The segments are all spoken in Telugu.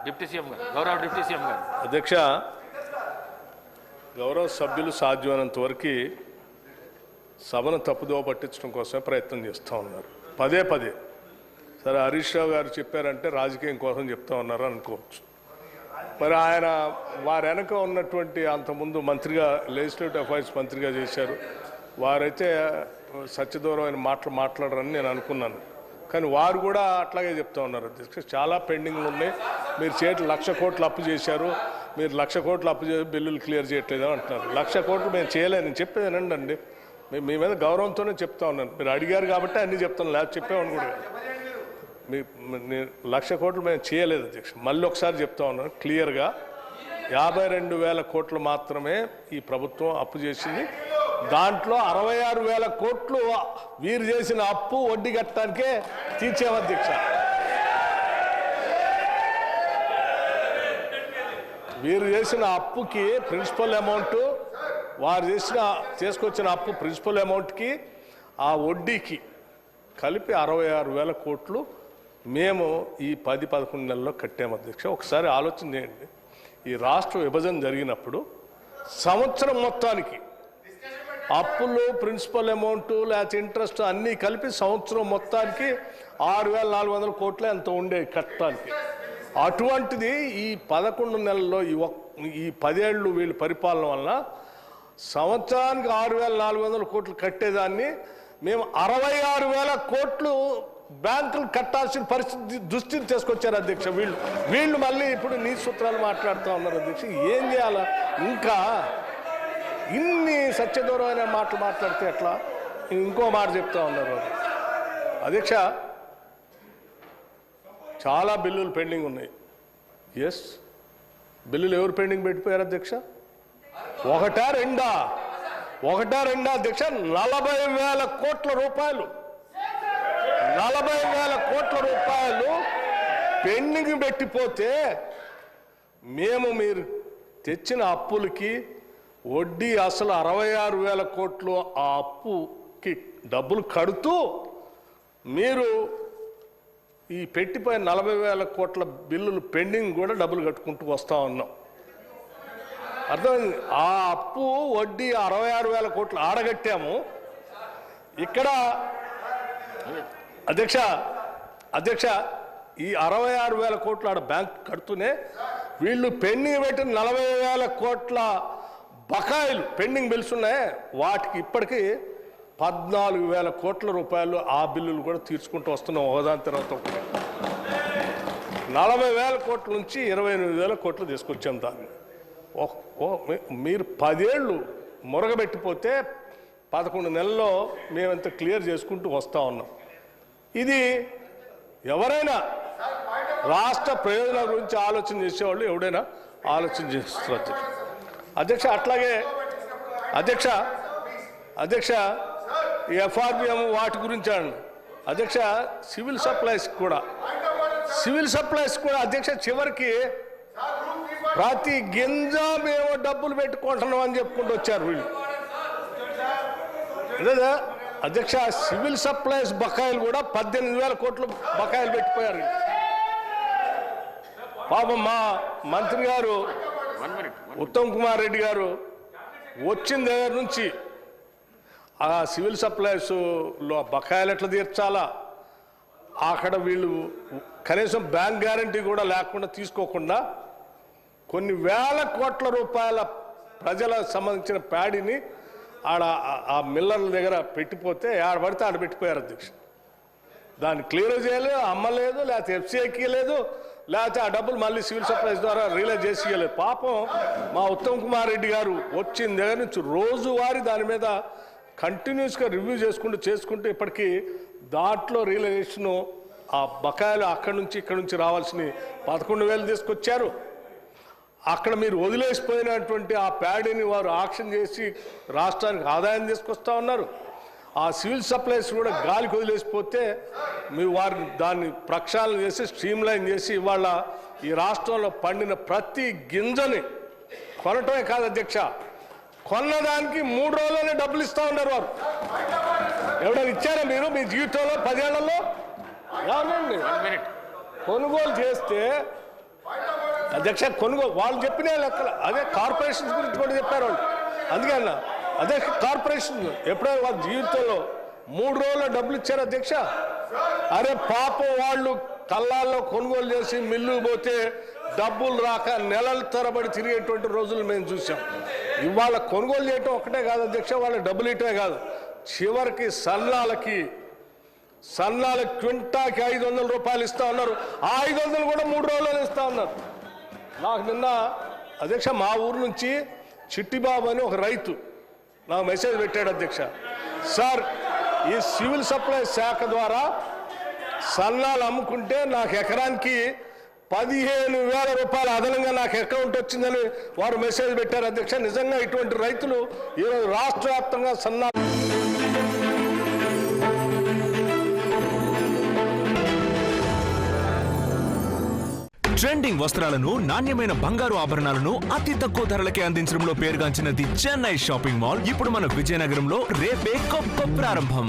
డిప్యూటీ సీఎం గారు, గౌరవ డిప్యూటీ సీఎం గారు. అధ్యక్ష, గౌరవ సభ్యులు సాధ్యమైనంత వరకు సభను తప్పుదోవ పట్టించడం కోసమే ప్రయత్నం చేస్తూ ఉన్నారు. పదే పదే సరే హరీష్ రావు గారు చెప్పారంటే రాజకీయం కోసం చెప్తా ఉన్నారు అనుకోవచ్చు. మరి ఆయన వారి వెనక ఉన్నటువంటి అంతకుముందు మంత్రిగా లెజిస్లేటివ్ అఫైర్స్ మంత్రిగా చేశారు, వారైతే సత్యదూరమైన మాట్లాడరని నేను అనుకున్నాను. కానీ వారు కూడా అట్లాగే చెప్తా ఉన్నారు. అధ్యక్ష, చాలా పెండింగ్లు ఉన్నాయి, మీరు 1,00,000 కోట్లు అప్పు చేశారు, మీరు 1,00,000 కోట్లు అప్పు చేసి బిల్లులు క్లియర్ చేయట్లేదు అంటున్నారు. 1,00,000 కోట్లు మేము చేయలేను, నేను చెప్పేదేనండి అండి, మీ మీద గౌరవంతోనే చెప్తా ఉన్నాను. మీరు అడిగారు కాబట్టి అన్నీ చెప్తాను, లేకపోతే చెప్పేవాడిని కూడా. 1,00,000 కోట్లు మేము చేయలేదు అధ్యక్ష. మళ్ళీ ఒకసారి చెప్తా ఉన్నాను క్లియర్గా, 52,000 కోట్లు మాత్రమే ఈ ప్రభుత్వం అప్పు చేసింది. దాంట్లో 66,000 కోట్లు వీరు చేసిన అప్పు వడ్డీ కట్టడానికే తీర్చాము అధ్యక్ష. వీరు చేసిన అప్పుకి ప్రిన్సిపల్ అమౌంట్, వారు చేసుకొచ్చిన అప్పు ప్రిన్సిపల్ అమౌంట్కి ఆ వడ్డీకి కలిపి 66,000 కోట్లు మేము ఈ 10-11 నెలల్లో కట్టాము అధ్యక్ష. ఒకసారి ఆలోచన చేయండి, ఈ రాష్ట్ర విభజన జరిగినప్పుడు సంవత్సరం మొత్తానికి అప్పులు, ప్రిన్సిపల్ అమౌంట్, లేకపోతే ఇంట్రెస్ట్ అన్నీ కలిపి సంవత్సరం మొత్తానికి 6,400 కోట్లే ఎంత ఉండే కట్టడానికి. అటువంటిది ఈ 11 నెలల్లో ఈ 10 ఏళ్ళు వీళ్ళు పరిపాలన వలన సంవత్సరానికి 6,400 కోట్లు కట్టేదాన్ని మేము 66,000 కోట్లు బ్యాంకులు కట్టాల్సిన పరిస్థితి దుస్థితి తీసుకొచ్చారు అధ్యక్ష. వీళ్ళు మళ్ళీ ఇప్పుడు నీ సూత్రాలు మాట్లాడుతూ ఉన్నారు అధ్యక్ష. ఏం చేయాలా? ఇంకా ఇన్ని సత్యదూరమైన మాటలు మాట్లాడితే ఎట్లా? ఇంకో మాట చెప్తా ఉన్నారు అధ్యక్ష, చాలా బిల్లులు పెండింగ్ ఉన్నాయి. ఎస్, బిల్లులు ఎవరు పెండింగ్ పెట్టిపోయారు అధ్యక్ష? ఒకటా రెండా అధ్యక్ష? 40,000 కోట్ల రూపాయలు, 40,000 కోట్ల రూపాయలు పెండింగ్ పెట్టిపోతే మేము మీరు తెచ్చిన అప్పులకి వడ్డీ అసలు 66,000 కోట్లు ఆ అప్పుకి డబ్బులు కడుతూ మీరు ఈ పెట్టిపోయిన 40,000 కోట్ల బిల్లులు పెండింగ్ కూడా డబ్బులు కట్టుకుంటూ వస్తూ ఉన్నాం. అర్థమైంది? ఆ అప్పు వడ్డీ 66,000 కోట్లు ఆడగట్టాము. ఇక్కడ అధ్యక్ష ఈ 66,000 కోట్లు ఆడ బ్యాంక్ కడుతూనే వీళ్ళు పెండింగ్ పెట్టిన 40,000 కోట్ల బకాయిలు పెండింగ్ బిల్స్ ఉన్నాయి, వాటికి ఇప్పటికీ 14,000 కోట్ల రూపాయలు ఆ బిల్లులు కూడా తీర్చుకుంటూ వస్తున్నాం ఒకదాని తర్వాత ఒకటి. 40,000 కోట్ల నుంచి 28,000 కోట్లు తీసుకొచ్చాం దాన్ని. మీరు 10 ఏళ్ళు మురగబెట్టిపోతే 11 నెలల్లో మేమంత క్లియర్ చేసుకుంటూ వస్తూ ఉన్నాం. ఇది ఎవరైనా రాష్ట్ర ప్రయోజనాల గురించి ఆలోచన చేసేవాళ్ళు ఎవడైనా ఆలోచన చేస్తారు అధ్యక్ష. అట్లాగే అధ్యక్ష ఈ ఎఫ్ఆర్బిఎం వాటి గురించి అధ్యక్ష, సివిల్ సప్లైస్ కూడా అధ్యక్ష చివరికి ప్రతి గింజ మేము డబ్బులు పెట్టుకుంటున్నాం అని చెప్పుకుంటూ వచ్చారు వీళ్ళు. లేదా అధ్యక్ష, సివిల్ సప్లైస్ బకాయిలు కూడా 18,000 కోట్లు బకాయిలు పెట్టిపోయారు. పాపం మా మంత్రి గారు ఉత్తమ్ కుమార్ రెడ్డి గారు వచ్చిన దగ్గర నుంచి ఆ సివిల్ సప్లైస్లో బకాయిలు ఎట్లా తీర్చాలా, అక్కడ వీళ్ళు కనీసం బ్యాంక్ గ్యారంటీ కూడా లేకుండా తీసుకోకుండా కొన్ని వేల కోట్ల రూపాయల ప్రజలకు సంబంధించిన ప్యాడీని ఆడ ఆ మిల్లర్ల దగ్గర పెట్టిపోతే ఆడ పడితే ఆడ పెట్టిపోయారు అధ్యక్ష. దాన్ని క్లియర్ చేయలేదు, అమ్మలేదు, లేకపోతే ఎఫ్సిఐకి లేదు, లేకపోతే ఆ డబ్బులు మళ్ళీ సివిల్ సప్లైస్ ద్వారా రియలైజ్ చేసి ఇవ్వలేదు. పాపం మా ఉత్తమ్ కుమార్ రెడ్డి గారు వచ్చిన దగ్గర నుంచి రోజువారీ దాని మీద కంటిన్యూస్గా రివ్యూ చేసుకుంటూ ఇప్పటికీ దాంట్లో రియలైజేషను ఆ బకాయిలు అక్కడి నుంచి ఇక్కడి నుంచి రావాల్సినవి 11,000 తీసుకొచ్చారు. అక్కడ మీరు వదిలేసిపోయినటువంటి ఆ ప్యాడీని వారు ఆక్షన్ చేసి రాష్ట్రానికి ఆదాయం తీసుకొస్తా ఉన్నారు. ఆ సివిల్ సప్లైస్ కూడా గాలికి వదిలేసిపోతే మీ వారిని దాన్ని ప్రక్షాళన చేసి స్ట్రీమ్లైన్ చేసి ఇవాళ ఈ రాష్ట్రంలో పండిన ప్రతి గింజని కొనటమే కాదు అధ్యక్ష, కొన్నదానికి 3 రోజుల్లోనే డబ్బులు ఇస్తూ ఉన్నారు వారు. ఎవరైనా ఇచ్చారా మీరు మీ జీవితంలో 10 ఏళ్లలో? కొనుగోలు చేస్తే అధ్యక్ష కొనుగోలు వాళ్ళు చెప్పిన లెక్కలు అదే కార్పొరేషన్స్ గురించి కూడా చెప్పారు వాళ్ళు. అందుకే అన్న అదే కార్పొరేషన్ ఎప్పుడైనా వాళ్ళ జీవితంలో 3 రోజుల్లో డబ్బులు ఇచ్చారు అధ్యక్ష. అరే పాపం వాళ్ళు కళ్ళాల్లో కొనుగోలు చేసి మిల్లు పోతే డబ్బులు రాక నెలల తరబడి తిరిగేటువంటి రోజులు మేము చూసాం. ఇవాళ కొనుగోలు చేయటం ఒకటే కాదు అధ్యక్ష, వాళ్ళ డబ్బులు ఇటమే కాదు, చివరికి సన్నాలకి క్వింటాకి 500 రూపాయలు ఇస్తా ఉన్నారు. ఆ 500 కూడా 3 రోజుల్లో ఇస్తా ఉన్నారు. నాకు నిన్న అధ్యక్ష మా ఊరు నుంచి చిట్టిబాబు అని ఒక రైతు నాకు మెసేజ్ పెట్టాడు అధ్యక్ష. సార్ ఈ సివిల్ సప్లై శాఖ ద్వారా సన్నాలు అమ్ముకుంటే నాకు ఎకరానికి 15,000 రూపాయలు అదనంగా నాకు అకౌంట్ వచ్చిందని వారు మెసేజ్ పెట్టారు అధ్యక్ష. నిజంగా ఇటువంటి రైతులు ఈరోజు రాష్ట్ర వ్యాప్తంగా సన్నాలు ట్రెండింగ్ వస్త్రాలను, నాణ్యమైన బంగారు ఆభరణాలను అతి తక్కువ ధరలకే అందించడంలో పేరుగాంచినది చెన్నై షాపింగ్ మాల్ ఇప్పుడు మన విజయనగరంలో రేపే గొప్ప ప్రారంభం.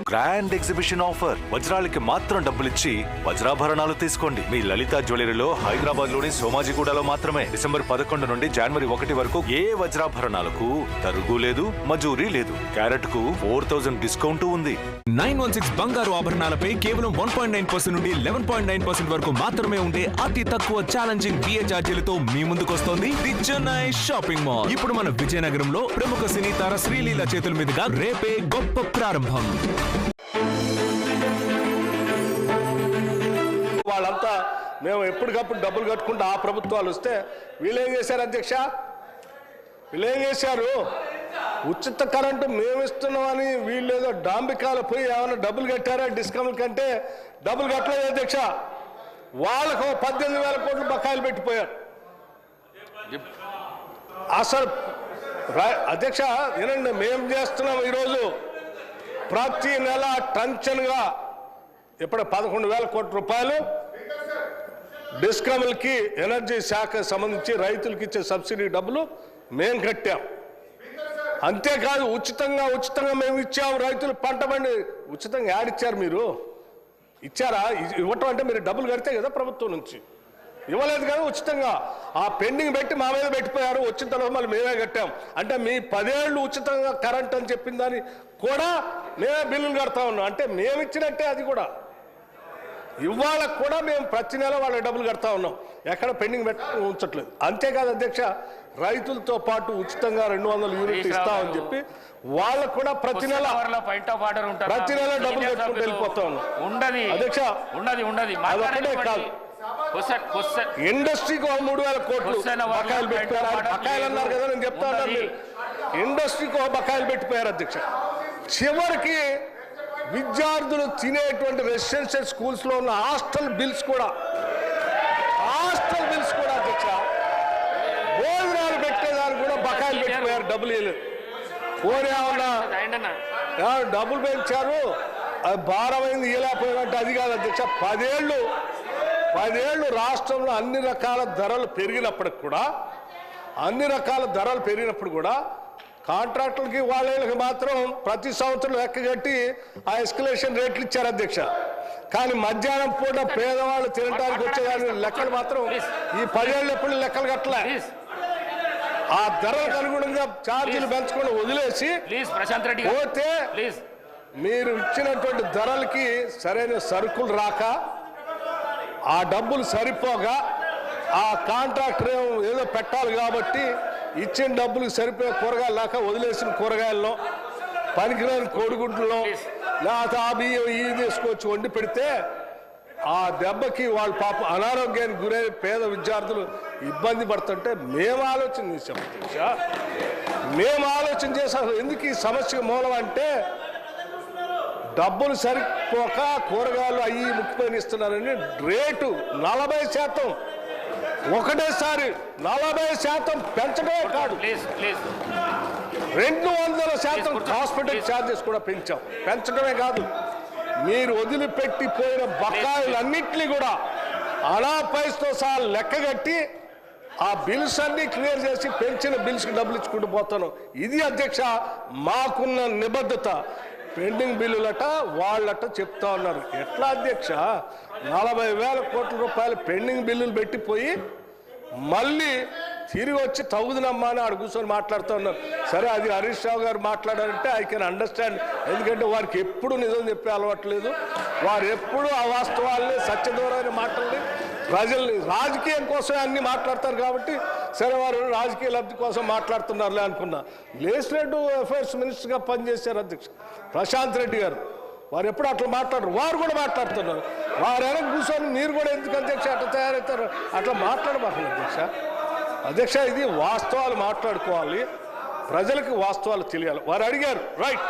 Grand exhibition offer. వజ్రాలకి మాత్రం డబ్బులిచ్చి వజ్రాభరణాలు తీసుకోండి. మీ లలిత జ్యువెలరీలో హైదరాబాద్ లోని సోమాజిగూడలో మాత్రమే. డిసెంబర్ 11 నుండి జనవరి 1 వరకు ఏ వజ్రాభరణాలకు తరుగు లేదు, మజూరీ లేదు. క్యారెట్ కు 4,000 డిస్కౌంట్ ఉంది. 916 బంగారు ఆభరణాలపై కేవలం 1.9% నుండి 11.9% వరకు మాత్రమే ఉండే అతి తక్కువ ఛాలెంజింగ్ బిఏ ఛార్జీలతో మీ ముందుకొస్తోంది ది చెన్నై షాపింగ్ మాల్. ఇప్పుడు మన విజయనగరంలో ప్రముఖ సినీ తార శ్రీలీల చేతుల మీదుగా రేపే గొప్ప ప్రారంభం. వాళ్ళంతా మేము ఎప్పటికప్పుడు డబ్బులు కట్టుకుంటూ ఆ ప్రభుత్వాలు వస్తే వీళ్ళేం చేశారు అధ్యక్ష, వీళ్ళేం చేశారు, ఉచిత కరెంటు మేము ఇస్తున్నామని వీళ్ళు ఏదో డాంబికాలు పోయి ఏమైనా డబ్బులు కట్టారా, డిస్కౌంట్ కంటే డబ్బులు కట్టలేదు అధ్యక్ష. వాళ్ళకు 18,000 కోట్లు బకాయిలు పెట్టిపోయారు. అసలు అధ్యక్ష ఏనండి మేము చేస్తున్నాం ఈరోజు ప్రతి నెల టంచన్గా ఇప్పుడు 11,000 కోట్ల రూపాయలు డిస్కమ్లకి ఎనర్జీ శాఖ సంబంధించి రైతులకి ఇచ్చే సబ్సిడీ డబ్బులు మేము కట్టాం. అంతేకాదు ఉచితంగా మేము ఇచ్చాము. రైతులు పంట పండి ఉచితంగా యాడిచ్చారు, మీరు ఇచ్చారా? ఇవ్వటం అంటే మీరు డబ్బులు కడితే కదా ప్రభుత్వం నుంచి, ఇవ్వలేదు కదా ఉచితంగా. ఆ పెండింగ్ పెట్టి మా మీద పెట్టిపోయారు. వచ్చిన తర్వాత మళ్ళీ మేమే కట్టాం. అంటే మీ 10 ఏళ్ళు ఉచితంగా కరెంట్ అని చెప్పిన దాన్ని కూడా మేమే బిల్లులు కడతా ఉన్నాం. అంటే మేము ఇచ్చినట్టే అది కూడా. ఇవాళ కూడా మేము ప్రతి నెల వాళ్ళ డబ్బులు కడతా ఉన్నాం, ఎక్కడ పెండింగ్ ఉంచట్లేదు. అంతేకాదు అధ్యక్ష రైతులతో పాటు ఉచితంగా 200 యూనిట్లు ఇస్తామని చెప్పి వాళ్ళకు కూడా ప్రతి నెల డబ్బులు కట్టుకుంటూ వెళ్ళిపోతా ఉన్నాం అధ్యక్ష. అదొక్కటే కాదు, ఇండస్ట్రీకి 3,000 కోట్లు బకాయిలు పెట్టిపోయారు. బకాయిలు అన్నారు కదా, నేను చెప్తా ఉన్నాను, మీరు ఇండస్ట్రీకి బకాయిలు పెట్టిపోయారు అధ్యక్ష. చివరికి విద్యార్థులు తినేటువంటి రెసిడెన్షియల్ స్కూల్స్ లో ఉన్న హాస్టల్ బిల్స్ కూడా అధ్యక్ష, భోజనాలు పెట్టేదాన్ని కూడా బకాయిలు పెట్టిపోయారు, డబ్బులు వేయలేదు. పోనీ ఏమన్నా డబ్బులు పెంచారు, అది భారమైంది ఇవ్వలేకపోయినట్టు అది కాదు అధ్యక్ష. 10 ఏళ్ళు రాష్ట్రంలో అన్ని రకాల ధరలు పెరిగినప్పుడు కూడా కాంట్రాక్టులకి వాళ్ళకి మాత్రం ప్రతి సంవత్సరం లెక్క కట్టి ఆ ఎస్కలేషన్ రేట్లు ఇచ్చారు అధ్యక్ష. కానీ మధ్యాహ్నం పూట పేదవాళ్ళు తినడానికి వచ్చేదాని లెక్కలు మాత్రం ఈ 10 ఏళ్ళు ఎప్పుడు లెక్కలు కట్టలే. ఆ ధరలకు అనుగుణంగా ఛార్జీలు పెంచుకొని వదిలేసి పోతే మీరు ఇచ్చినటువంటి ధరలకి సరైన సరుకులు రాక, ఆ డబ్బులు సరిపోగా, ఆ కాంట్రాక్టర్ ఏదో పెట్టాలి కాబట్టి ఇచ్చిన డబ్బులకు సరిపోయే కూరగాయలు లేక వదిలేసిన కూరగాయల్లో, పనికిరాని కోడిగుడ్లలో లేకపోతే ఆ బియ్యం ఇవి తీసుకొచ్చి వండి పెడితే ఆ దెబ్బకి వాళ్ళ పాప అనారోగ్యానికి గురై పేద విద్యార్థులు ఇబ్బంది పడుతుంటే మేము ఆలోచన చేసాం అధ్యక్ష. మేము ఆలోచన చేసాం ఎందుకు ఈ సమస్యకు మూలం అంటే డబ్బులు సరిపోక కూరగాయలు అయ్యి ముక్కిపోయిస్తున్నారని రేటు 40% ఒకటేసారి 40% పెంచడమే కాదు, 200% హాస్పిటల్ ఛార్జెస్ కూడా పెంచడమే కాదు, మీరు వదిలిపెట్టిపోయిన బకాయిలన్నింటినీ కూడా అనాపైస్తో సహా లెక్కగట్టి ఆ బిల్స్ అన్ని క్లియర్ చేసి పెంచిన బిల్స్కి డబ్బులు ఇచ్చుకుంటూ పోతాను. ఇది అధ్యక్ష మాకున్న నిబద్ధత. పెండింగ్ బిల్లులట వాళ్ళట చెప్తా ఉన్నారు. ఎట్లా అధ్యక్ష 40,000 కోట్ల రూపాయలు పెండింగ్ బిల్లులు పెట్టిపోయి మళ్ళీ తిరిగి వచ్చి తగుదనమ్మా అని ఆడ కూర్చొని మాట్లాడుతూ ఉన్నారు. సరే, అది హరీష్ రావు గారు మాట్లాడారంటే ఐ కెన్ అండర్స్టాండ్. ఎందుకంటే వారికి ఎప్పుడు నిజం చెప్పే అలవాట్లేదు. వారు ఎప్పుడు అవాస్తవాల్ని, సత్యదూరాన్ని మాటల్ని, ప్రజల్ని రాజకీయం కోసమే అన్ని మాట్లాడతారు. కాబట్టి సరే, వారు రాజకీయ లబ్ధి కోసం మాట్లాడుతున్నారులే అనుకున్నా. లెజిస్లేటివ్ అఫైర్స్ మినిస్టర్గా పనిచేశారు అధ్యక్ష ప్రశాంత్ రెడ్డి గారు. వారు ఎప్పుడు అట్లా మాట్లాడరు, వారు కూడా మాట్లాడుతున్నారు. వారు వెనక కూర్చొని మీరు కూడా ఎందుకు అధ్యక్ష అట్లా తయారవుతారు? అట్లా మాట్లాడబాకండి అధ్యక్ష. ఇది వాస్తవాలు మాట్లాడుకోవాలి, ప్రజలకు వాస్తవాలు తెలియాలి. వారు అడిగారు, రైట్,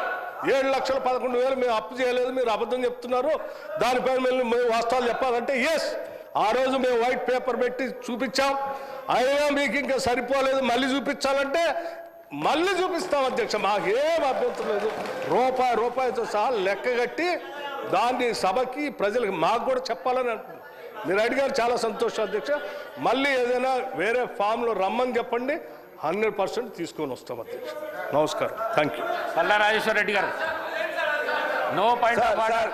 7,11,000 మేము అప్పు చేయలేదు, మీరు అబద్ధం చెప్తున్నారు, దానిపైన మేము వాస్తవాలు చెప్పాలంటే ఎస్, ఆ రోజు మేము వైట్ పేపర్ పెట్టి చూపించాం. అయినా మీకు ఇంకా సరిపోలేదు, మళ్ళీ చూపించాలంటే మళ్ళీ చూపిస్తాం అధ్యక్ష. మాకేం అభ్యంతరం లేదు. రూపాయితో సహా లెక్కగట్టి దాన్ని సభకి, ప్రజలకు, మాకు కూడా చెప్పాలని అనుకుంటున్నాను. మీరు అడిగారు, చాలా సంతోషం అధ్యక్ష. మళ్ళీ ఏదైనా వేరే ఫామ్లో రమ్మని చెప్పండి, 100% తీసుకొని వస్తాం అధ్యక్ష. నమస్కారం, థ్యాంక్ యూ. పల్లా రాజేశ్వర రెడ్డి గారు, నో పాయింట్ ఆఫ్ ఆర్డర్.